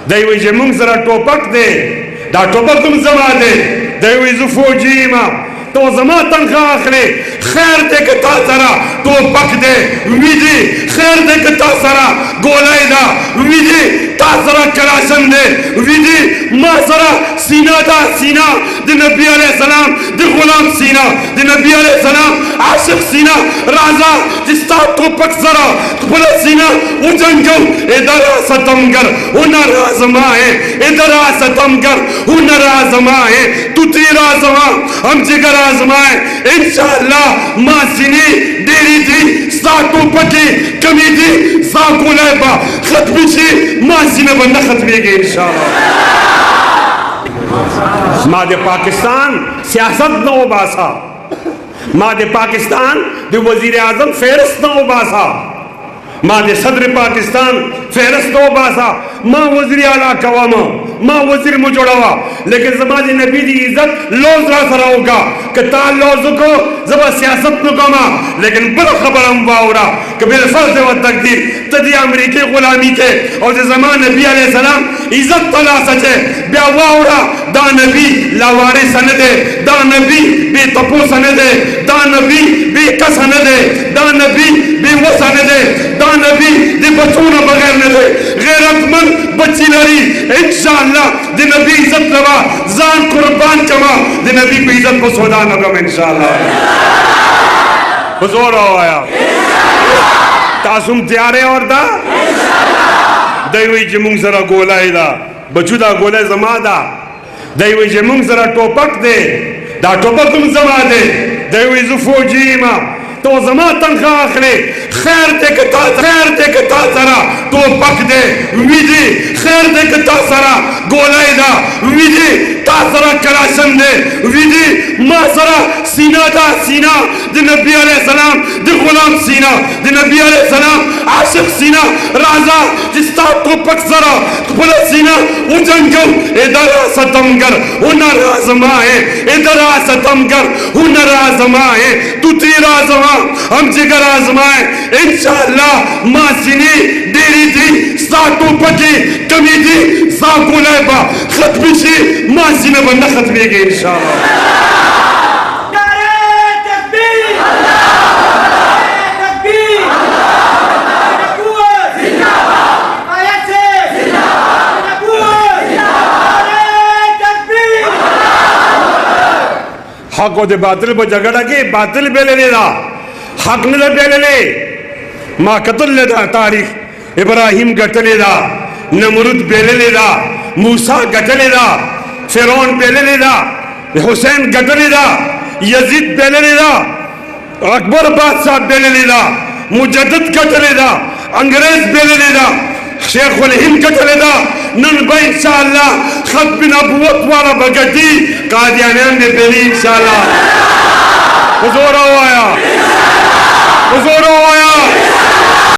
दैवी जे मुंग जरा टोपक दे दा टोपक तुम जमा दे दैवी जो फौजी मा तो जमा तनख्वाह आखले खैर दे के ता जरा टोपक दे विधि खैर दे के ता जरा गोलाई दा विधि ता जरा कलाशन दे विधि मा जरा सीना दा सीना दे नबी अलैहि सलाम दे गुलाम सीना दे नबी अलैहि सलाम आशिक सीना राजा जिसता टोपक जरा खुला सीना उजंगो इधर सतमगर हुनर आजमा है इधर सतमगर हुनर आजमा है तू तेरा आजमा हम जिगर आजमाए इंशाअल्लाह मासिनी देरी दी साटो पकी कमी दी साको लाइबा खत्मी शी मासिने बंदा खत्मी के इंशाअल्लाह मादे पाकिस्तान सियासत न उबासा मादे पाकिस्तान दे वजीर आजम फेरस्त न उबासा मादे सदर पाकिस्तान फेरस्त न उबासा मां वजीर आला कवामा मां वजीर मुजोड़ावा लेकिन जमानी नबी दी इज्जत लोज रा सरा होगा कि ता लोज को जब सियासत न कमा लेकिन बड़ा खबर हम वाउरा कि बिल फर्ज व तकदीर तदी अमेरिकी गुलामी के और जे जमान नबी अलैहि सलाम इज्जत तला सचे ब्या वाउरा दा नबी लावारे सनदे दा नबी बे तपो सनदे दा नबी बे कसनदे दा नबी बे वसनदे दा नबी दे बचून बगैर न दे गैरतमंद बच्ची लड़ी इंशाअल्लाह दे नबी इज्जत लवा जान कुर्बान कमा दे नबी को इज्जत को सौदा न गम इंशाअल्लाह हुजूर आया तासुम तैयार और दा दैवी जमुंग जरा गोलाई दा बचुदा गोला जमा दा दैवी जमुंग जरा टोपक दे दा टोपक तुम जमा दे दैवी जो फौजी मा तो जमा तनख्वाह आखले खैर दे के ता जरा टोपक दे विधि खैर दे के ता जरा गोलाई दा विधि ता जरा कलाशन दे विधि मा जरा सीना दा सीना दे नबी अलैहि सलाम दे गुलाम सीना दे नबी अलैहि सलाम आशिक सीना राजा जिसता टोपक जरा खुला सीना उजंगो इधर सतमगर हुनर आजमा है इधर सतमगर हुनर आजमा है तू तेरा आजमा हम जिगर आजमाए इंशाअल्लाह मासिनी देरी दी साटो पकी कमी दी साको लाइबा खत्मी शी मासिने बंदा खत्मी के इंशाअल्लाह हक दे बातिल पर झगड़ा के बातिल बेले लेदा हक ने बेले ले मा कतल लेदा तारीख इब्राहिम गटलेदा नमरुद बेले लेदा मूसा गटलेदा फिरौन बेले लेदा हुसैन गटलेदा यजीद बेले लेदा अकबर बादशाह बेले लेदा मुजद्दिद गटलेदा अंग्रेज बेले लेदा शेखुल हिंद गटलेदा नन भाई इंशाअल्लाह खत्म नबूवत वाला बगटी कादियानियन ने बेली इंशाअल्लाह हुजूर आया हुजूर